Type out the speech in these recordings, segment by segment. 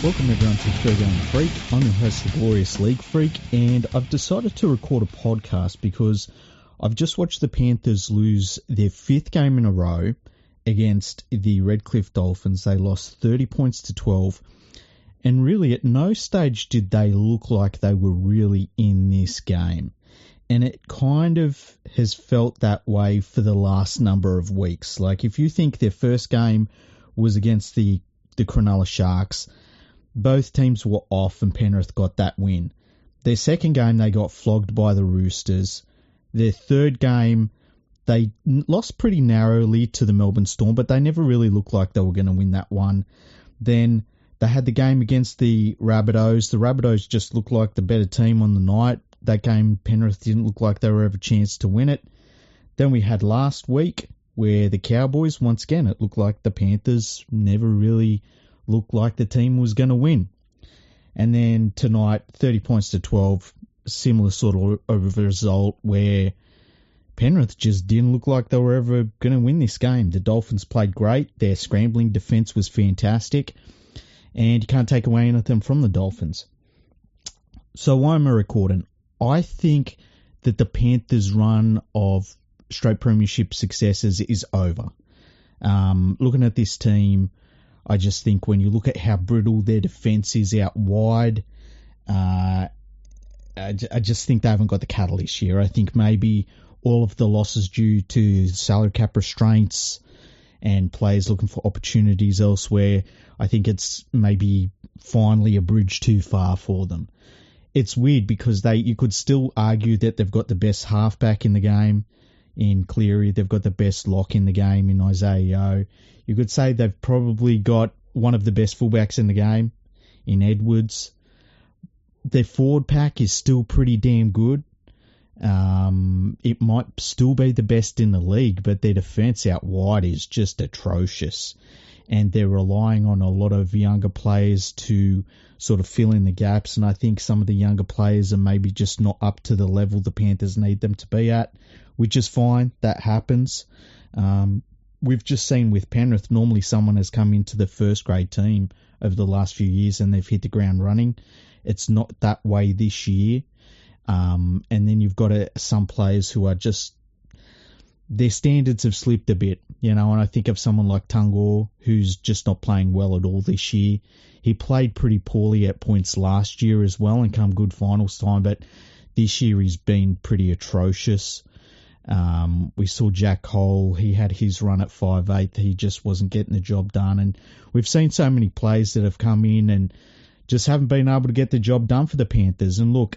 Welcome everyone to Fergo and Freak. I'm your host, the glorious League Freak, and I've decided to record a podcast because I've just watched the Panthers lose their fifth game in a row against the Redcliffe Dolphins. They lost 30 points to 12, and really at no stage did they look like they were really in this game. And it kind of has felt that way for the last number of weeks. Like, if you think their first game was against the Cronulla Sharks, both teams were off and Penrith got that win. Their second game, they got flogged by the Roosters. Their third game, they lost pretty narrowly to the Melbourne Storm, but they never really looked like they were going to win that one. Then they had the game against the Rabbitohs. The Rabbitohs just looked like the better team on the night. That game, Penrith didn't look like they were ever a chance to win it. Then we had last week where the Cowboys, once again, it looked like the Panthers never really looked like the team was going to win. And then tonight, 30 points to 12, similar sort of a result where Penrith just didn't look like they were ever going to win this game. The Dolphins played great. Their scrambling defence was fantastic. And you can't take away anything from the Dolphins. So why am I recording? I think that the Panthers' run of straight premiership successes is over. Looking at this team, I just think when you look at how brittle their defence is out wide, I just think they haven't got the cattle this year. I think maybe all of the losses due to salary cap restraints and players looking for opportunities elsewhere, I think it's maybe finally a bridge too far for them. It's weird because you could still argue that they've got the best halfback in the game in Cleary. They've got the best lock in the game in Isaiah Yeo. You could say they've probably got one of the best fullbacks in the game in Edwards. Their forward pack is still pretty damn good. It might still be the best in the league, but their defence out wide is just atrocious. And they're relying on a lot of younger players to sort of fill in the gaps. And I think some of the younger players are maybe just not up to the level the Panthers need them to be at, which is fine. That happens. We've just seen with Penrith, normally someone has come into the first grade team over the last few years and they've hit the ground running. It's not that way this year. And then you've got some players who are just, their standards have slipped a bit, and I think of someone like Tungor, who's just not playing well at all this year. He played pretty poorly at points last year as well and come good finals time, but this year he's been pretty atrocious. We saw Jack Cole, he had his run at 5'8", he just wasn't getting the job done. And we've seen so many players that have come in and just haven't been able to get the job done for the Panthers. And look,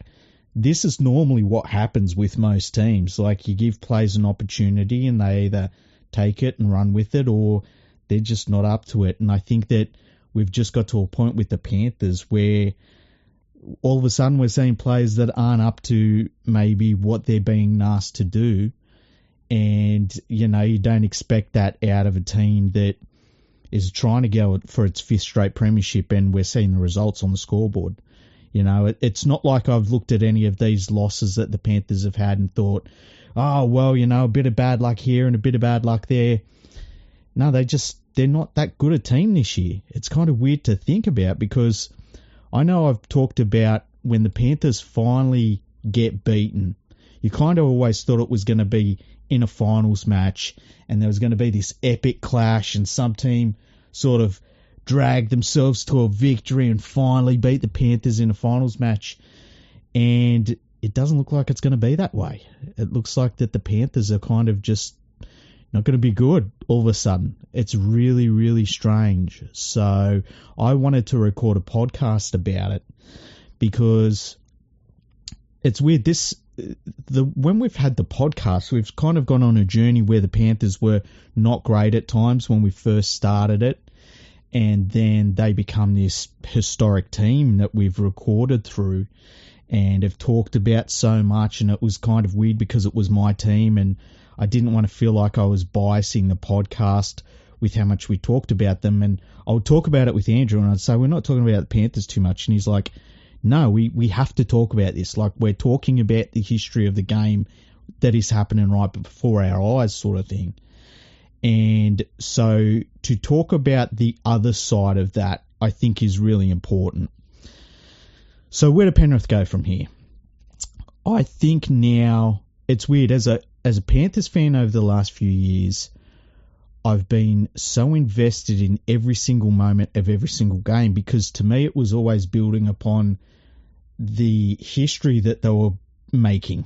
this is normally what happens with most teams. Like, you give players an opportunity and they either take it and run with it or they're just not up to it. And I think that we've just got to a point with the Panthers where all of a sudden we're seeing players that aren't up to maybe what they're being asked to do. And, you don't expect that out of a team that is trying to go for its fifth straight premiership, and we're seeing the results on the scoreboard. It's not like I've looked at any of these losses that the Panthers have had and thought, oh, well, a bit of bad luck here and a bit of bad luck there. No, they're not that good a team this year. It's kind of weird to think about because I know I've talked about when the Panthers finally get beaten, you kind of always thought it was going to be in a finals match and there was going to be this epic clash and some team sort of drag themselves to a victory and finally beat the Panthers in a finals match. And it doesn't look like it's going to be that way. It looks like that the Panthers are kind of just not going to be good all of a sudden. It's really, really strange. So I wanted to record a podcast about it because it's weird. When we've had the podcast, we've kind of gone on a journey where the Panthers were not great at times when we first started it. And then they become this historic team that we've recorded through and have talked about so much. And it was kind of weird because it was my team and I didn't want to feel like I was biasing the podcast with how much we talked about them. And I would talk about it with Andrew and I'd say, we're not talking about the Panthers too much. And he's like, no, we have to talk about this. Like, we're talking about the history of the game that is happening right before our eyes sort of thing. And so to talk about the other side of that I think is really important. So where do Penrith go from here? I think now, it's weird, as a Panthers fan over the last few years, I've been so invested in every single moment of every single game, because to me it was always building upon the history that they were making.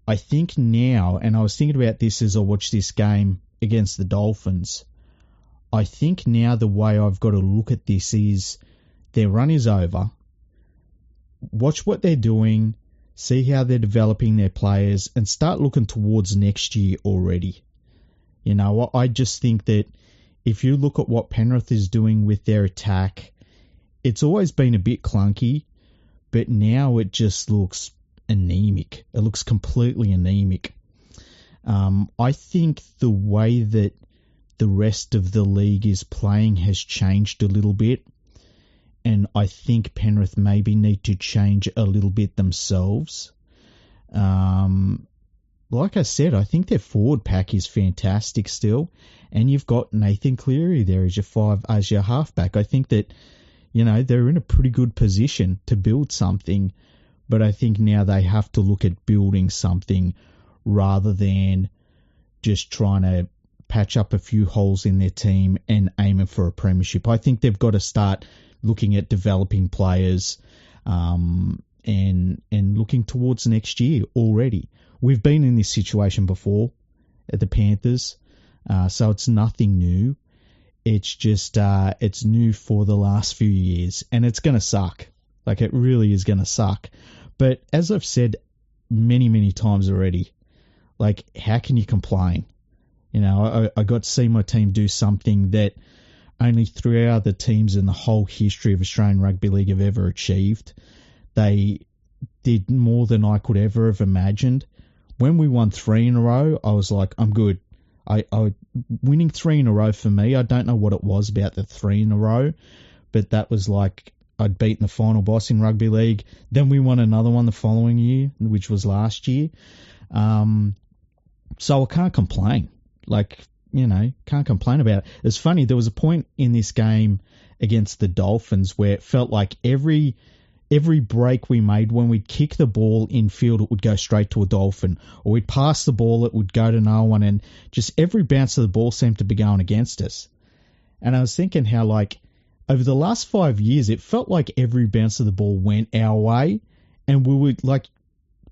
I think now, and I was thinking about this as I watched this game against the Dolphins, I think now the way I've got to look at this is their run is over. Watch what they're doing, see how they're developing their players, and start looking towards next year already. You know, I just think that if you look at what Penrith is doing with their attack, it's always been a bit clunky, but now it just looks anemic. It looks completely anemic. I think the way that the rest of the league is playing has changed a little bit, and I think Penrith maybe need to change a little bit themselves. Like I said, I think their forward pack is fantastic still, and you've got Nathan Cleary there as your halfback. I think that, you know, they're in a pretty good position to build something, but I think now they have to look at building something rather than just trying to patch up a few holes in their team and aiming for a premiership. I think they've got to start looking at developing players and looking towards next year already. We've been in this situation before at the Panthers, so it's nothing new. It's just it's new for the last few years, and it's going to suck. Like, it really is going to suck. But as I've said many, many times already, like, how can you complain? You know, I got to see my team do something that only 3 other teams in the whole history of Australian Rugby League have ever achieved. They did more than I could ever have imagined. When we won 3 in a row, I was like, I'm good. Winning 3 in a row for me, I don't know what it was about the 3 in a row, but that was like I'd beaten the final boss in rugby league. Then we won another one the following year, which was last year. So I can't complain. Like, you know, can't complain about it. It's funny, there was a point in this game against the Dolphins where it felt like every break we made, when we'd kick the ball in field, it would go straight to a Dolphin. Or we'd pass the ball, it would go to no one. And just every bounce of the ball seemed to be going against us. And I was thinking how, like, over the last 5 years, it felt like every bounce of the ball went our way. And we would, like,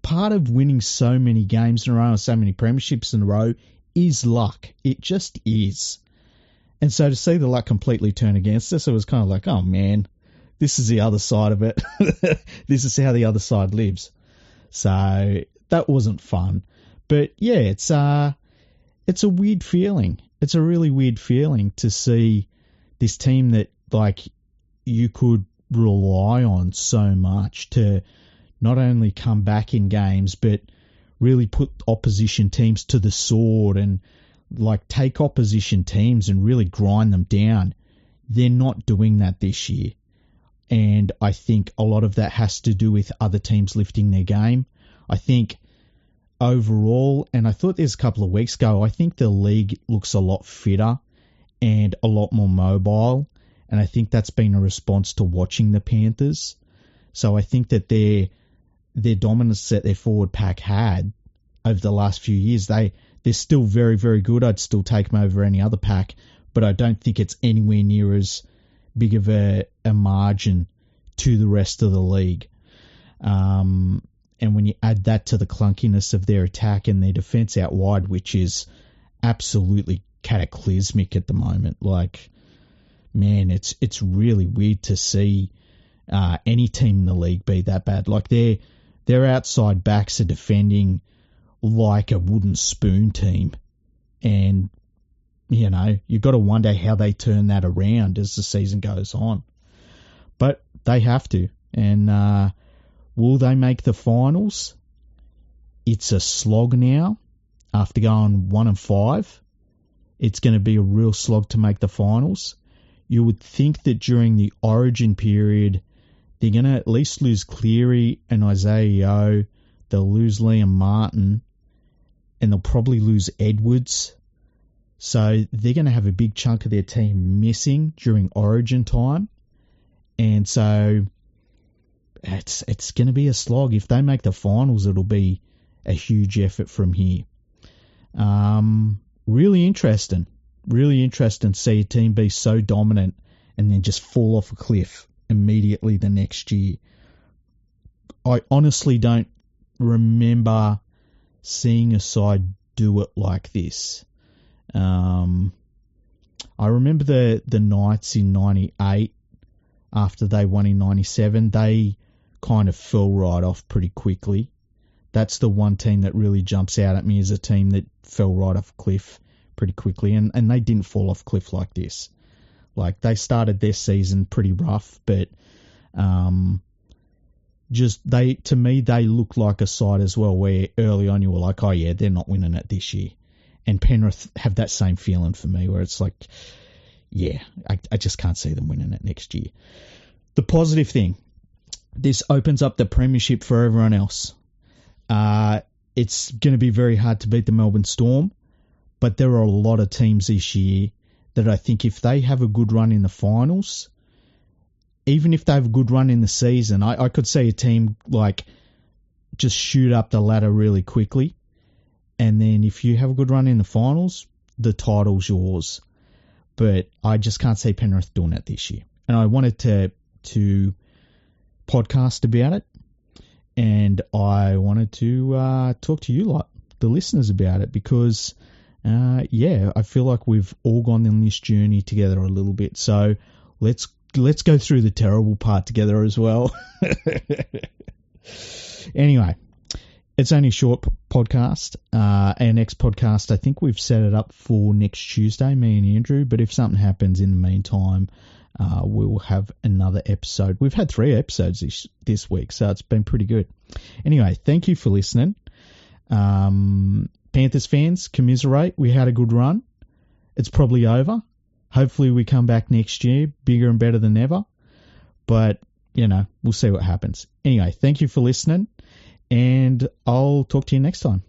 part of winning so many games in a row, or so many premierships in a row, is luck. It just is. And so to see the luck completely turn against us, it was kind of like, oh man, this is the other side of it. This is how the other side lives. So that wasn't fun. But yeah, it's a weird feeling. It's a really weird feeling to see this team that, like, you could rely on so much to not only come back in games, but really put opposition teams to the sword and, like, take opposition teams and really grind them down. They're not doing that this year. And I think a lot of that has to do with other teams lifting their game. I think overall, and I thought this a couple of weeks ago, I think the league looks a lot fitter and a lot more mobile. And I think that's been a response to watching the Panthers. So I think that their dominance that their forward pack had over the last few years, they're still very, very good. I'd still take them over any other pack, but I don't think it's anywhere near as big of a margin to the rest of the league. And when you add that to the clunkiness of their attack and their defence out wide, which is absolutely cataclysmic at the moment, like, man, it's really weird to see any team in the league be that bad. Like, their outside backs are defending like a wooden spoon team. And, you know, you've got to wonder how they turn that around as the season goes on. But they have to. And will they make the finals? It's a slog now. After going 1-5, it's going to be a real slog to make the finals. You would think that during the Origin period, they're going to at least lose Cleary and Isaiah Yeo. They'll lose Liam Martin, and they'll probably lose Edwards. So they're going to have a big chunk of their team missing during Origin time. And so it's going to be a slog. If they make the finals, it'll be a huge effort from here. Really interesting to see a team be so dominant and then just fall off a cliff immediately the next year. I honestly don't remember seeing a side do it like this. I remember the Knights in 98, after they won in 97, they kind of fell right off pretty quickly. That's the one team that really jumps out at me as a team that fell right off a cliff pretty quickly, and they didn't fall off a cliff like this. Like, they started their season pretty rough, but to me, they look like a side as well where early on you were like, oh yeah, they're not winning it this year. And Penrith have that same feeling for me where it's like, yeah, I just can't see them winning it next year. The positive thing, this opens up the premiership for everyone else. It's going to be very hard to beat the Melbourne Storm, but there are a lot of teams this year that I think if they have a good run in the finals, even if they have a good run in the season, I could see a team like just shoot up the ladder really quickly. And then if you have a good run in the finals, the title's yours. But I just can't see Penrith doing it this year. And I wanted to podcast about it. And I wanted to talk to you lot, the listeners, about it. Because, I feel like we've all gone on this journey together a little bit. So let's go through the terrible part together as well. Anyway. It's only a short podcast. Our next podcast, I think we've set it up for next Tuesday, me and Andrew. But if something happens in the meantime, we will have another episode. We've had 3 episodes this week, so it's been pretty good. Anyway, thank you for listening. Panthers fans, commiserate. We had a good run. It's probably over. Hopefully we come back next year, bigger and better than ever. But, we'll see what happens. Anyway, thank you for listening. And I'll talk to you next time.